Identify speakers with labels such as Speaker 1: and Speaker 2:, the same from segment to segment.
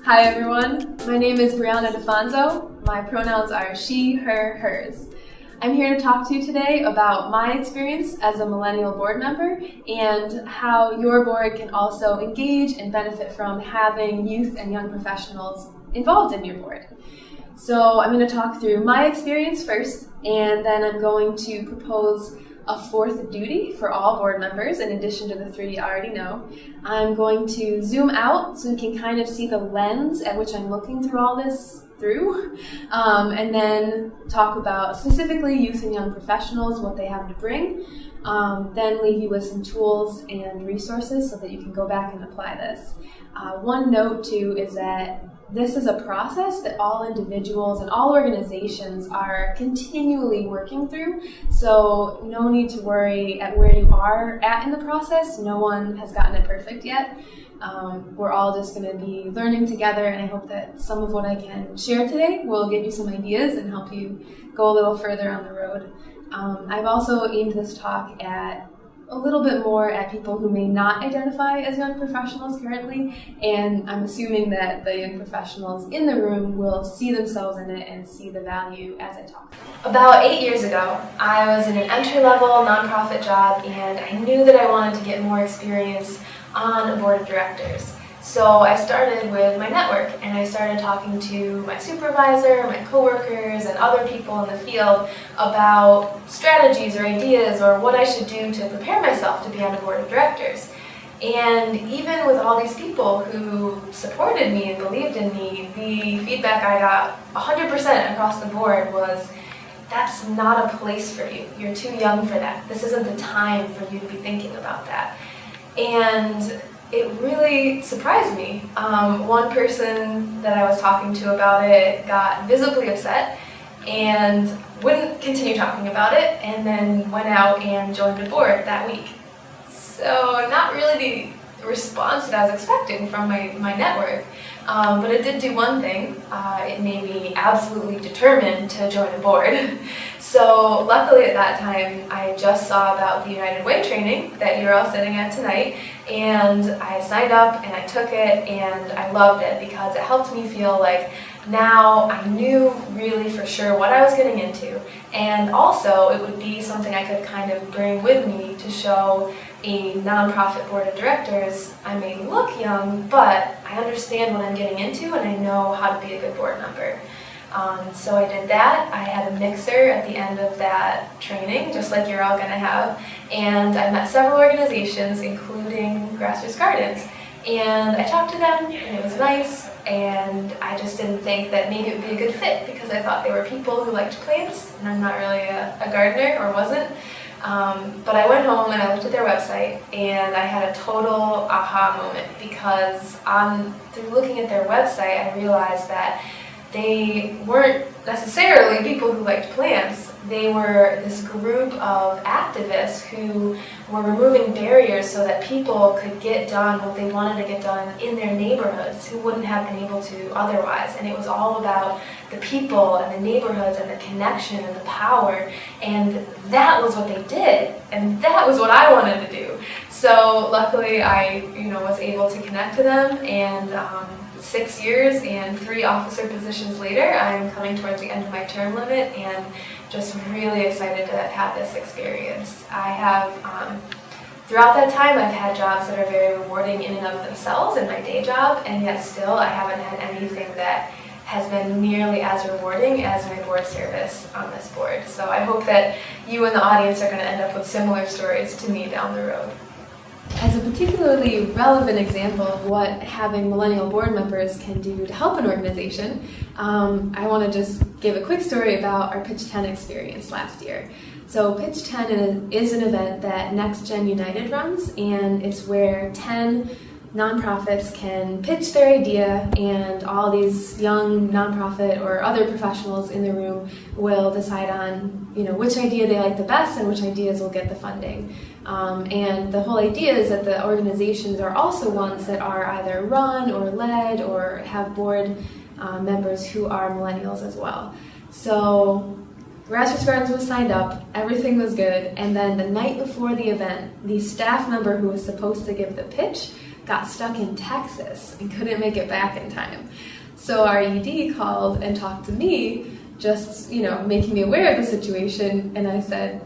Speaker 1: Hi everyone, my name is Brianna DeFonso. My pronouns are she, her, hers. I'm here to talk to you today about my experience as a millennial board member and how your board can also engage and benefit from having youth and young professionals involved in your board. So I'm going to talk through my experience first, and then I'm going to propose a fourth duty for all board members in addition to the three you already know. I'm going to zoom out so you can kind of see the lens at which I'm looking through all this through, and then talk about specifically youth and young professionals, what they have to bring, then leave you with some tools and resources so that you can go back and apply this. One note too is that this is a process that all individuals and all organizations are continually working through, so no need to worry at where you are at in the process. No one has gotten it perfect yet. We're all just going to be learning together, and I hope that some of what I can share today will give you some ideas and help you go a little further on the road. I've also aimed this talk at a little bit more at people who may not identify as young professionals currently, and I'm assuming that the young professionals in the room will see themselves in it and see the value as I talk. About 8 years ago, I was in an entry-level nonprofit job, and I knew that I wanted to get more experience on a board of directors. So I started with my network, and I started talking to my supervisor, my coworkers, and other people in the field about strategies or ideas or what I should do to prepare myself to be on a board of directors. And even with all these people who supported me and believed in me, the feedback I got 100% across the board was, that's not a place for you. You're too young for that. This isn't the time for you to be thinking about that. And it really surprised me. One person that I was talking to about it got visibly upset and wouldn't continue talking about it, and then went out and joined a board that week. So not really the response that I was expecting from my network, but it did do one thing. It made me absolutely determined to join a board. So luckily at that time, I just saw about the United Way training that you're all sitting at tonight, and I signed up and I took it, and I loved it because it helped me feel like now I knew really for sure what I was getting into, and also it would be something I could kind of bring with me to show a nonprofit board of directors. I may look young, but I understand what I'm getting into and I know how to be a good board member. So I did that. I had a mixer at the end of that training, just like you're all going to have, and I met several organizations, including Grassroots Gardens, and I talked to them, and it was nice, and I just didn't think that maybe it would be a good fit because I thought they were people who liked plants, and I'm not really a gardener, or wasn't. But I went home and I looked at their website, and I had a total aha moment because through looking at their website, I realized that they weren't necessarily people who liked plants. They were this group of activists who were removing barriers so that people could get done what they wanted to get done in their neighborhoods who wouldn't have been able to otherwise. And it was all about the people and the neighborhoods and the connection and the power. And that was what they did. And that was what I wanted to do. So luckily I was able to connect to them, and 6 years and 3 officer positions later, I'm coming towards the end of my term limit and just really excited to have this experience. I have, throughout that time, I've had jobs that are very rewarding in and of themselves in my day job, and yet still I haven't had anything that has been nearly as rewarding as my board service on this board. So I hope that you and the audience are going to end up with similar stories to me down the road. As a particularly relevant example of what having millennial board members can do to help an organization, I want to just give a quick story about our Pitch 10 experience last year. So Pitch 10 is an event that Next Gen United runs, and it's where 10 nonprofits can pitch their idea, and all these young nonprofit or other professionals in the room will decide on which idea they like the best and which ideas will get the funding. And the whole idea is that the organizations are also ones that are either run or led or have board members who are millennials as well. So Grassroots Gardens was signed up, everything was good, and then the night before the event, the staff member who was supposed to give the pitch got stuck in Texas and couldn't make it back in time. So our ED called and talked to me, just, making me aware of the situation, and I said,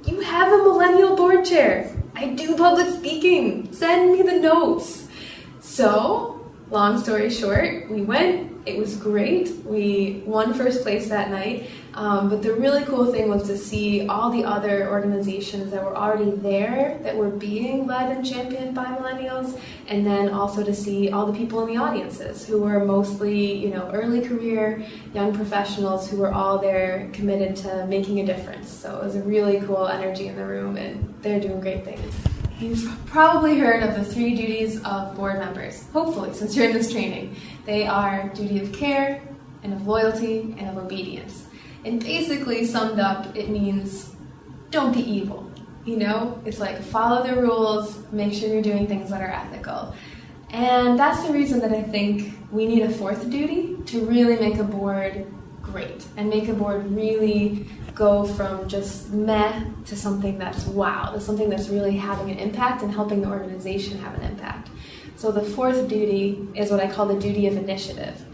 Speaker 1: "You have a millennial board chair. I do public speaking. Send me the notes." So, long story short, we went. It was great. We won first place that night. But the really cool thing was to see all the other organizations that were already there, that were being led and championed by millennials, and then also to see all the people in the audiences who were mostly, early career, young professionals who were all there committed to making a difference. So it was a really cool energy in the room, and they're doing great things. You've probably heard of the 3 duties of board members, hopefully, since you're in this training. They are duty of care, and of loyalty, and of obedience. And basically, summed up, it means don't be evil. It's like follow the rules, make sure you're doing things that are ethical. And that's the reason that I think we need a 4th duty to really make a board great and make a board really go from just meh to something that's wow, to something that's really having an impact and helping the organization have an impact. So the 4th duty is what I call the duty of initiative.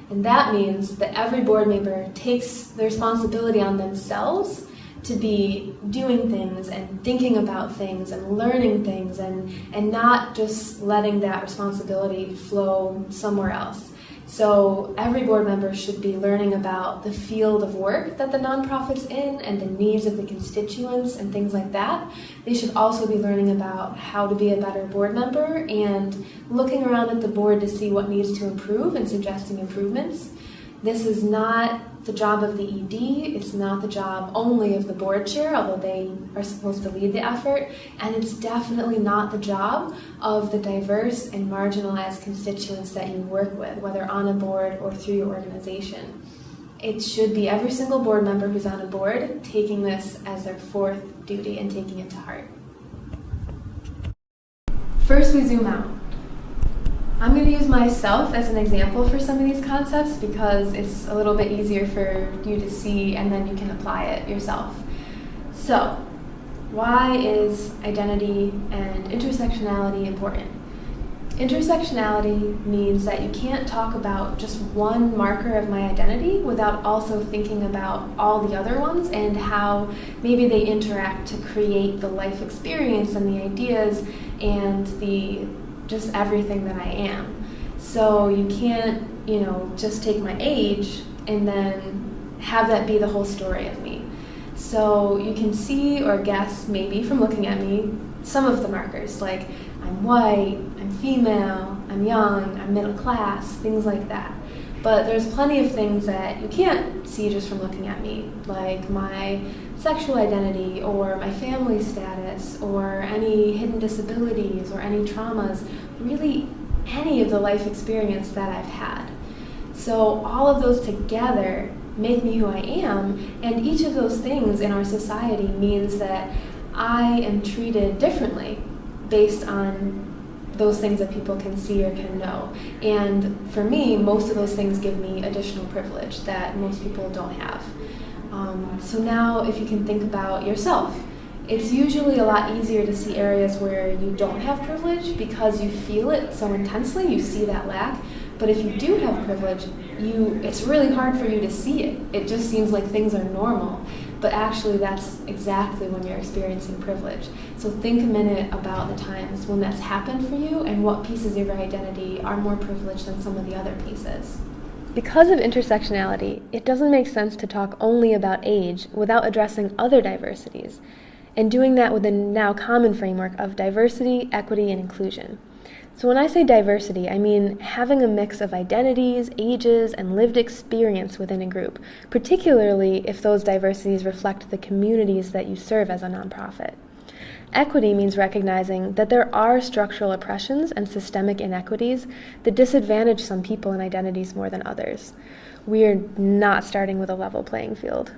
Speaker 1: And that means that every board member takes the responsibility on themselves to be doing things and thinking about things and learning things and not just letting that responsibility flow somewhere else. So every board member should be learning about the field of work that the nonprofit's in and the needs of the constituents and things like that. They should also be learning about how to be a better board member and looking around at the board to see what needs to improve and suggesting improvements. This is not the job of the ED, it's not the job only of the board chair, although they are supposed to lead the effort, and it's definitely not the job of the diverse and marginalized constituents that you work with, whether on a board or through your organization. It should be every single board member who's on a board taking this as their 4th duty and taking it to heart. First, we zoom out. I'm going to use myself as an example for some of these concepts because it's a little bit easier for you to see and then you can apply it yourself. So, why is identity and intersectionality important? Intersectionality means that you can't talk about just one marker of my identity without also thinking about all the other ones and how maybe they interact to create the life experience and the ideas and just everything that I am. So you can't, just take my age and then have that be the whole story of me. So you can see or guess maybe from looking at me some of the markers, like I'm white, I'm female, I'm young, I'm middle class, things like that. But there's plenty of things that you can't see just from looking at me, like my sexual identity or my family status or any hidden disabilities or any traumas, really any of the life experience that I've had. So all of those together make me who I am, and each of those things in our society means that I am treated differently based on those things that people can see or can know. And for me, most of those things give me additional privilege that most people don't have. So now if you can think about yourself, it's usually a lot easier to see areas where you don't have privilege because you feel it so intensely, you see that lack. But if you do have privilege, it's really hard for you to see it. It just seems like things are normal. But actually that's exactly when you're experiencing privilege. So think a minute about the times when that's happened for you and what pieces of your identity are more privileged than some of the other pieces. Because of intersectionality, it doesn't make sense to talk only about age without addressing other diversities, and doing that with a now common framework of diversity, equity, and inclusion. So when I say diversity, I mean having a mix of identities, ages, and lived experience within a group, particularly if those diversities reflect the communities that you serve as a nonprofit. Equity means recognizing that there are structural oppressions and systemic inequities that disadvantage some people and identities more than others. We are not starting with a level playing field.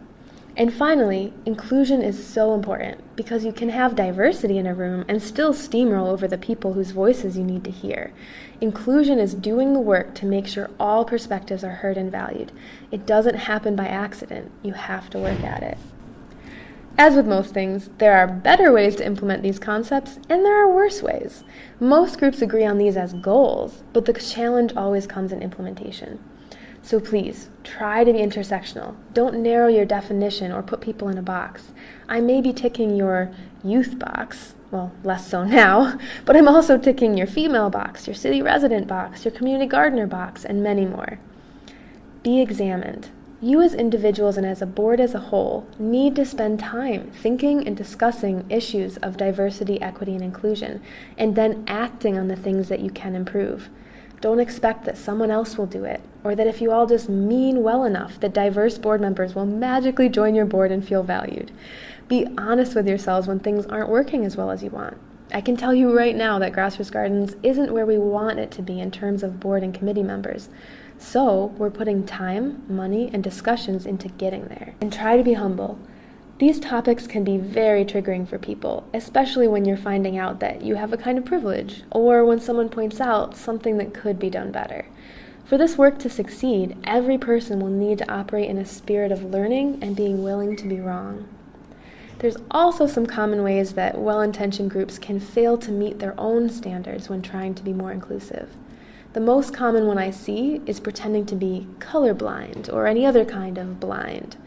Speaker 1: And finally, inclusion is so important because you can have diversity in a room and still steamroll over the people whose voices you need to hear. Inclusion is doing the work to make sure all perspectives are heard and valued. It doesn't happen by accident. You have to work at it. As with most things, there are better ways to implement these concepts, and there are worse ways. Most groups agree on these as goals, but the challenge always comes in implementation. So please, try to be intersectional. Don't narrow your definition or put people in a box. I may be ticking your youth box, well, less so now, but I'm also ticking your female box, your city resident box, your community gardener box, and many more. Be examined. You as individuals and as a board as a whole need to spend time thinking and discussing issues of diversity, equity, and inclusion, and then acting on the things that you can improve. Don't expect that someone else will do it, or that if you all just mean well enough that diverse board members will magically join your board and feel valued. Be honest with yourselves when things aren't working as well as you want. I can tell you right now that Grassroots Gardens isn't where we want it to be in terms of board and committee members. So we're putting time, money, and discussions into getting there. And try to be humble. These topics can be very triggering for people, especially when you're finding out that you have a kind of privilege, or when someone points out something that could be done better. For this work to succeed, every person will need to operate in a spirit of learning and being willing to be wrong. There's also some common ways that well-intentioned groups can fail to meet their own standards when trying to be more inclusive. The most common one I see is pretending to be colorblind or any other kind of blind.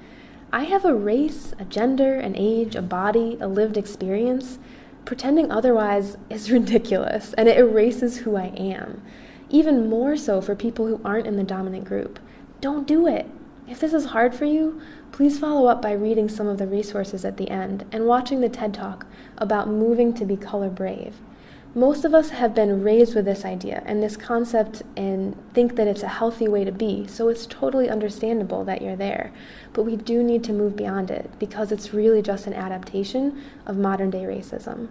Speaker 1: I have a race, a gender, an age, a body, a lived experience. Pretending otherwise is ridiculous, and it erases who I am. Even more so for people who aren't in the dominant group. Don't do it. If this is hard for you, please follow up by reading some of the resources at the end and watching the TED Talk about moving to be color brave. Most of us have been raised with this idea and this concept and think that it's a healthy way to be, so it's totally understandable that you're there. But we do need to move beyond it because it's really just an adaptation of modern-day racism.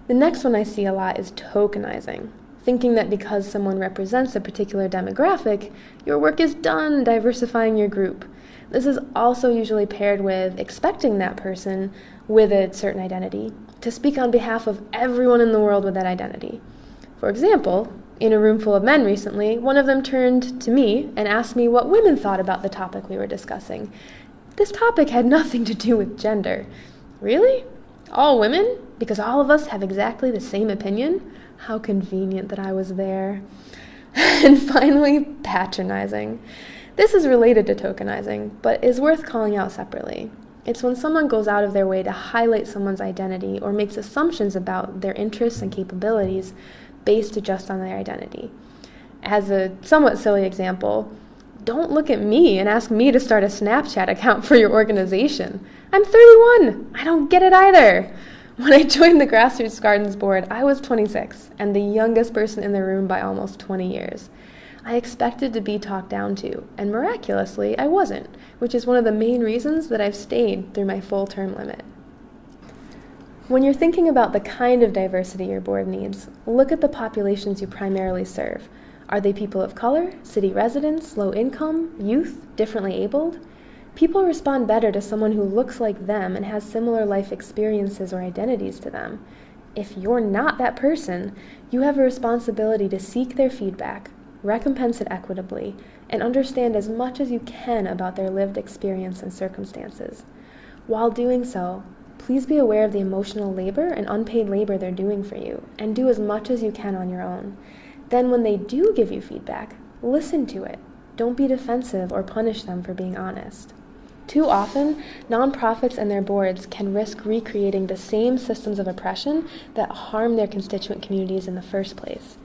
Speaker 1: The next one I see a lot is tokenizing, thinking that because someone represents a particular demographic, your work is done diversifying your group. This is also usually paired with expecting that person with a certain identity to speak on behalf of everyone in the world with that identity. For example, in a room full of men recently, one of them turned to me and asked me what women thought about the topic we were discussing. This topic had nothing to do with gender. Really? All women? Because all of us have exactly the same opinion? How convenient that I was there. And finally, patronizing. This is related to tokenizing, but is worth calling out separately. It's when someone goes out of their way to highlight someone's identity or makes assumptions about their interests and capabilities based just on their identity. As a somewhat silly example, don't look at me and ask me to start a Snapchat account for your organization. I'm 31. I don't get it either. When I joined the Grassroots Gardens board, I was 26 and the youngest person in the room by almost 20 years. I expected to be talked down to, and miraculously, I wasn't, which is one of the main reasons that I've stayed through my full term limit. When you're thinking about the kind of diversity your board needs, look at the populations you primarily serve. Are they people of color, city residents, low income, youth, differently abled? People respond better to someone who looks like them and has similar life experiences or identities to them. If you're not that person, you have a responsibility to seek their feedback, recompense it equitably, and understand as much as you can about their lived experience and circumstances. While doing so, please be aware of the emotional labor and unpaid labor they're doing for you, and do as much as you can on your own. Then when they do give you feedback, listen to it. Don't be defensive or punish them for being honest. Too often, nonprofits and their boards can risk recreating the same systems of oppression that harm their constituent communities in the first place.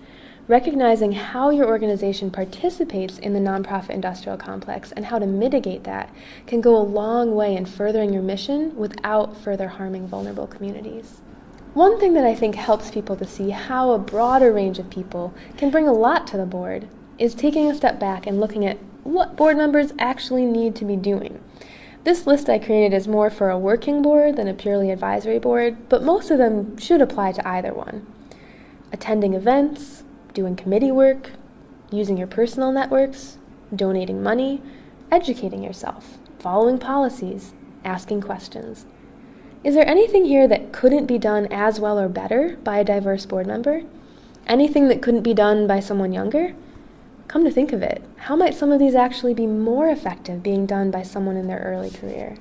Speaker 1: Recognizing how your organization participates in the nonprofit industrial complex and how to mitigate that can go a long way in furthering your mission without further harming vulnerable communities. One thing that I think helps people to see how a broader range of people can bring a lot to the board is taking a step back and looking at what board members actually need to be doing. This list I created is more for a working board than a purely advisory board, but most of them should apply to either one. Attending events, doing committee work, using your personal networks, donating money, educating yourself, following policies, asking questions. Is there anything here that couldn't be done as well or better by a diverse board member? Anything that couldn't be done by someone younger? Come to think of it, how might some of these actually be more effective being done by someone in their early career?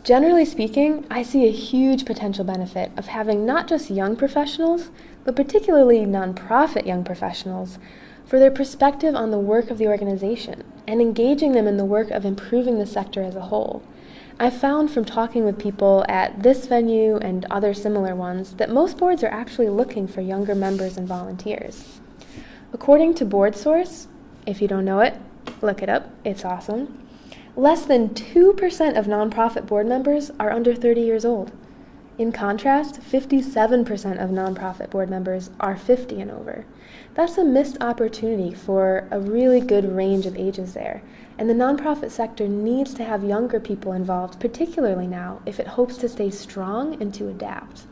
Speaker 1: Generally speaking, I see a huge potential benefit of having not just young professionals, but particularly nonprofit young professionals, for their perspective on the work of the organization and engaging them in the work of improving the sector as a whole. I've found from talking with people at this venue and other similar ones that most boards are actually looking for younger members and volunteers. According to BoardSource, if you don't know it, look it up, it's awesome. Less than 2% of nonprofit board members are under 30 years old. In contrast, 57% of nonprofit board members are 50 and over. That's a missed opportunity for a really good range of ages there, and the nonprofit sector needs to have younger people involved, particularly now, if it hopes to stay strong and to adapt.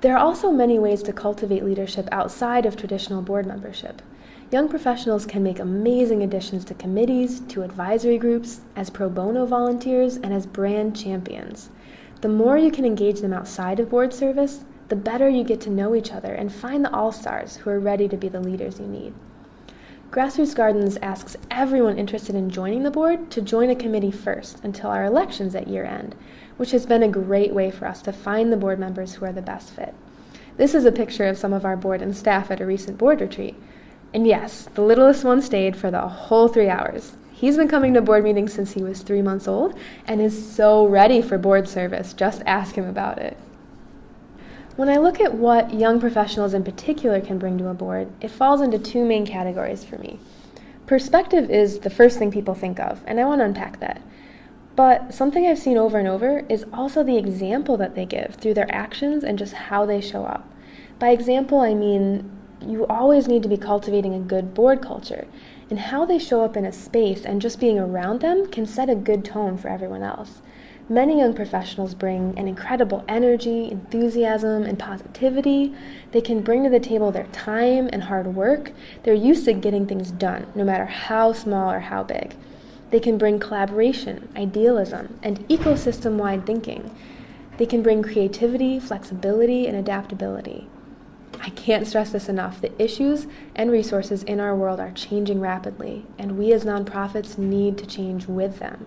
Speaker 1: There are also many ways to cultivate leadership outside of traditional board membership. Young professionals can make amazing additions to committees, to advisory groups, as pro bono volunteers, and as brand champions. The more you can engage them outside of board service, the better you get to know each other and find the all-stars who are ready to be the leaders you need. Grassroots Gardens asks everyone interested in joining the board to join a committee first until our elections at year end, which has been a great way for us to find the board members who are the best fit. This is a picture of some of our board and staff at a recent board retreat. And yes, the littlest one stayed for the whole 3 hours. He's been coming to board meetings since he was 3 months old and is so ready for board service. Just ask him about it. When I look at what young professionals in particular can bring to a board, it falls into two main categories for me. Perspective is the first thing people think of, and I want to unpack that. But something I've seen over and over is also the example that they give through their actions and just how they show up. By example, I mean you always need to be cultivating a good board culture, and how they show up in a space and just being around them can set a good tone for everyone else. Many young professionals bring an incredible energy, enthusiasm, and positivity. They can bring to the table their time and hard work. They're used to getting things done, no matter how small or how big. They can bring collaboration, idealism, and ecosystem-wide thinking. They can bring creativity, flexibility, and adaptability. I can't stress this enough. The issues and resources in our world are changing rapidly, and we as nonprofits need to change with them.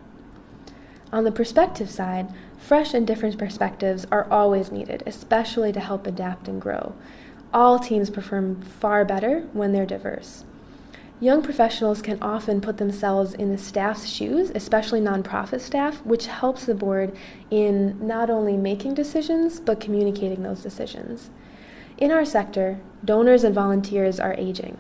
Speaker 1: On the perspective side, fresh and different perspectives are always needed, especially to help adapt and grow. All teams perform far better when they're diverse. Young professionals can often put themselves in the staff's shoes, especially nonprofit staff, which helps the board in not only making decisions, but communicating those decisions. In our sector, donors and volunteers are aging.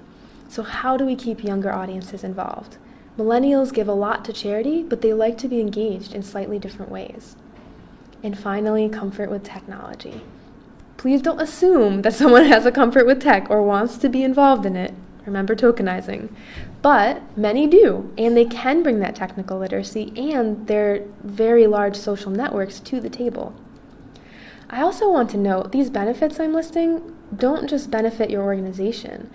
Speaker 1: So how do we keep younger audiences involved? Millennials give a lot to charity, but they like to be engaged in slightly different ways. And finally, comfort with technology. Please don't assume that someone has a comfort with tech or wants to be involved in it. Remember tokenizing. But many do, and they can bring that technical literacy and their very large social networks to the table. I also want to note these benefits I'm listing don't just benefit your organization.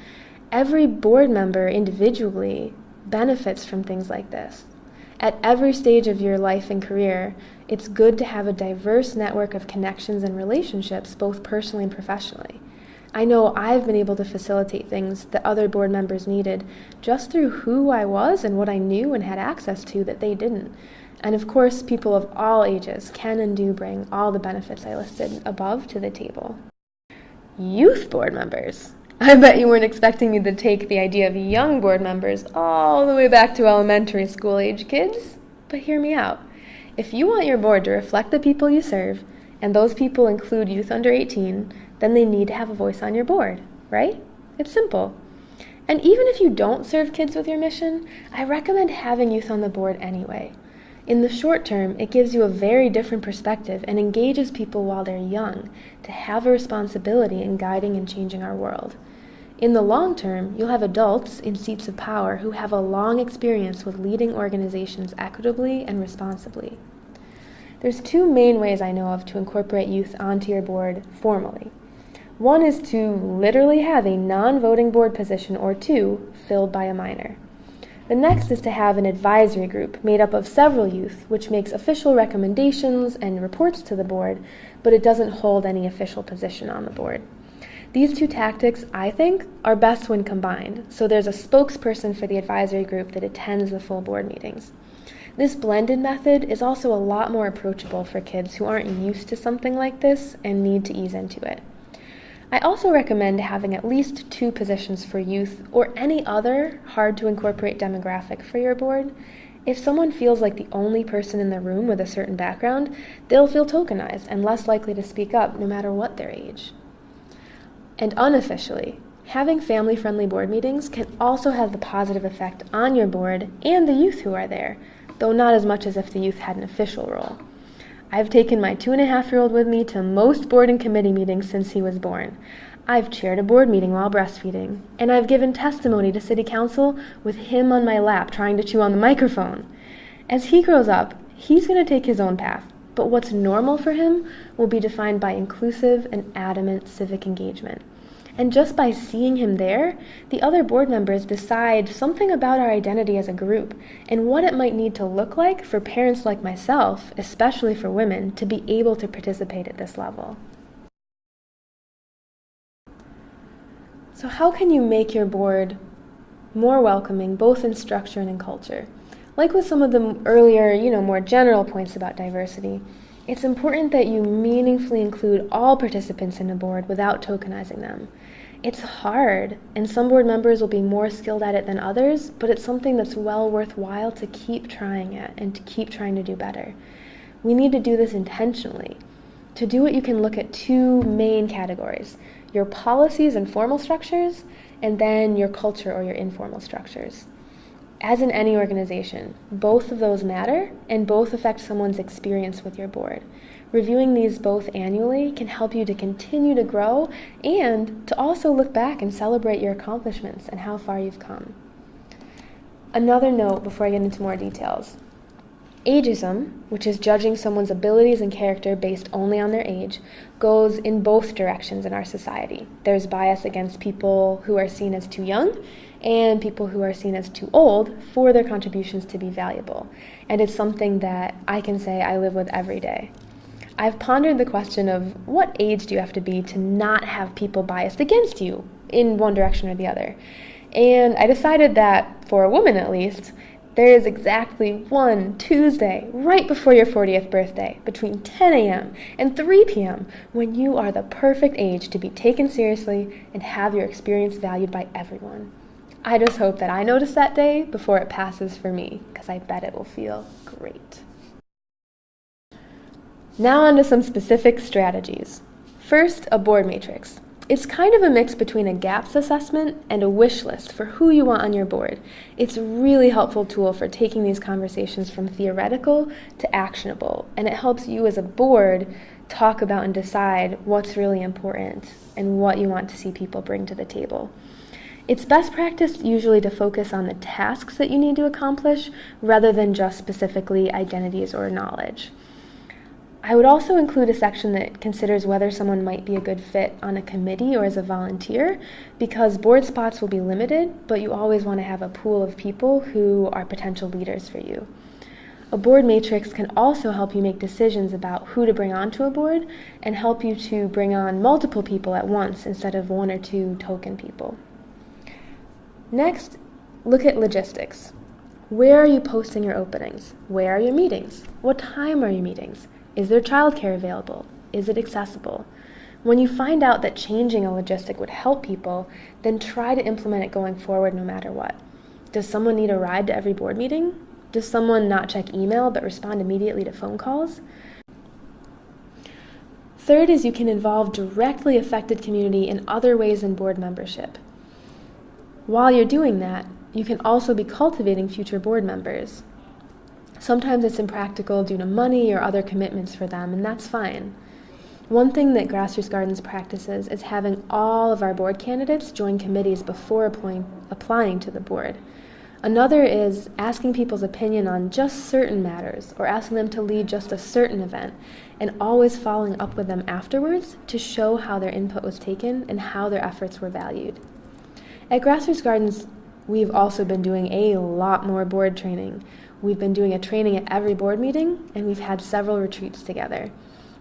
Speaker 1: Every board member individually benefits from things like this. At every stage of your life and career, it's good to have a diverse network of connections and relationships, both personally and professionally. I know I've been able to facilitate things that other board members needed just through who I was and what I knew and had access to that they didn't. And of course, people of all ages can and do bring all the benefits I listed above to the table. Youth board members. I bet you weren't expecting me to take the idea of young board members all the way back to elementary school age kids, but hear me out. If you want your board to reflect the people you serve, and those people include youth under 18, then they need to have a voice on your board, right? It's simple. And even if you don't serve kids with your mission, I recommend having youth on the board anyway. In the short term, it gives you a very different perspective and engages people while they're young to have a responsibility in guiding and changing our world. In the long term, you'll have adults in seats of power who have a long experience with leading organizations equitably and responsibly. There's two main ways I know of to incorporate youth onto your board formally. One is to literally have a non-voting board position or two filled by a minor. The next is to have an advisory group made up of several youth, which makes official recommendations and reports to the board, but it doesn't hold any official position on the board. These two tactics, I think, are best when combined, so there's a spokesperson for the advisory group that attends the full board meetings. This blended method is also a lot more approachable for kids who aren't used to something like this and need to ease into it. I also recommend having at least 2 positions for youth or any other hard-to-incorporate demographic for your board. If someone feels like the only person in the room with a certain background, they'll feel tokenized and less likely to speak up no matter what their age. And unofficially, having family-friendly board meetings can also have the positive effect on your board and the youth who are there, though not as much as if the youth had an official role. I've taken my 2.5-year-old with me to most board and committee meetings since he was born. I've chaired a board meeting while breastfeeding, and I've given testimony to city council with him on my lap trying to chew on the microphone. As he grows up, he's going to take his own path, but what's normal for him will be defined by inclusive and adamant civic engagement. And just by seeing him there, the other board members decide something about our identity as a group and what it might need to look like for parents like myself, especially for women, to be able to participate at this level. So how can you make your board more welcoming, both in structure and in culture? Like with some of the earlier, more general points about diversity, it's important that you meaningfully include all participants in a board without tokenizing them. It's hard, and some board members will be more skilled at it than others, but it's something that's well worthwhile to keep trying at and to keep trying to do better. We need to do this intentionally. To do it, you can look at 2 main categories: your policies and formal structures, and then your culture or your informal structures. As in any organization, both of those matter, and both affect someone's experience with your board. Reviewing these both annually can help you to continue to grow and to also look back and celebrate your accomplishments and how far you've come. Another note before I get into more details. Ageism, which is judging someone's abilities and character based only on their age, goes in both directions in our society. There's bias against people who are seen as too young and people who are seen as too old for their contributions to be valuable. And it's something that I can say I live with every day. I've pondered the question of what age do you have to be to not have people biased against you in one direction or the other. And I decided that, for a woman at least, there is exactly one Tuesday right before your 40th birthday, between 10 a.m. and 3 p.m., when you are the perfect age to be taken seriously and have your experience valued by everyone. I just hope that I notice that day before it passes for me, because I bet it will feel great. Now on to some specific strategies. First, a board matrix. It's kind of a mix between a gaps assessment and a wish list for who you want on your board. It's a really helpful tool for taking these conversations from theoretical to actionable, and it helps you as a board talk about and decide what's really important and what you want to see people bring to the table. It's best practice usually to focus on the tasks that you need to accomplish rather than just specifically identities or knowledge. I would also include a section that considers whether someone might be a good fit on a committee or as a volunteer, because board spots will be limited, but you always want to have a pool of people who are potential leaders for you. A board matrix can also help you make decisions about who to bring onto a board and help you to bring on multiple people at once instead of 1 or 2 token people. Next, look at logistics. Where are you posting your openings? Where are your meetings? What time are your meetings? Is there childcare available? Is it accessible? When you find out that changing a logistic would help people, then try to implement it going forward no matter what. Does someone need a ride to every board meeting? Does someone not check email but respond immediately to phone calls? Third is you can involve directly affected community in other ways than board membership. While you're doing that, you can also be cultivating future board members. Sometimes it's impractical due to money or other commitments for them, and that's fine. One thing that Grassroots Gardens practices is having all of our board candidates join committees before applying to the board. Another is asking people's opinion on just certain matters or asking them to lead just a certain event, and always following up with them afterwards to show how their input was taken and how their efforts were valued. At Grassroots Gardens, we've also been doing a lot more board training. We've been doing a training at every board meeting, and we've had several retreats together.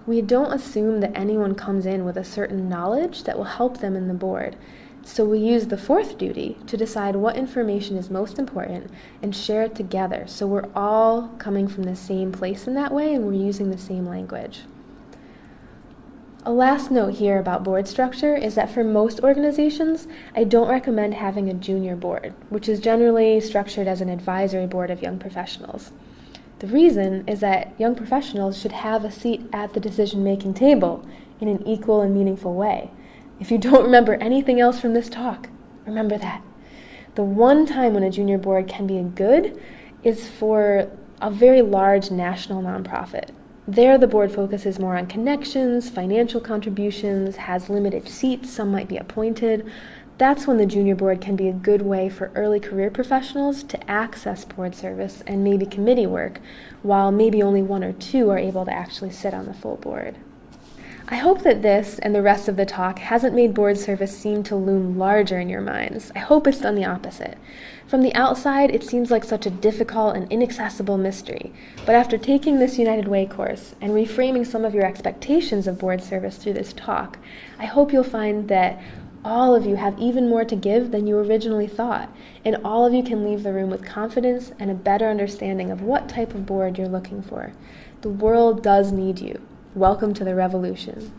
Speaker 1: We don't assume that anyone comes in with a certain knowledge that will help them in the board.
Speaker 2: So we use the fourth duty to decide what information is most important and share it together, so we're all coming from the same place in that way and we're using the same language. A last note here about board structure is that for most organizations, I don't recommend having a junior board, which is generally structured as an advisory board of young professionals. The reason is that young professionals should have a seat at the decision-making table in an equal and meaningful way. If you don't remember anything else from this talk, remember that. The one time when a junior board can be good is for a very large national nonprofit. There, the board focuses more on connections, financial contributions, has limited seats, some might be appointed. That's when the junior board can be a good way for early career professionals to access board service and maybe committee work, while maybe only one or two are able to actually sit on the full board. I hope that this and the rest of the talk hasn't made board service seem to loom larger in your minds. I hope it's done the opposite. From the outside, it seems like such a difficult and inaccessible mystery, but after taking this United Way course and reframing some of your expectations of board service through this talk, I hope you'll find that all of you have even more to give than you originally thought, and all of you can leave the room with confidence and a better understanding of what type of board you're looking for. The world does need you. Welcome to the revolution.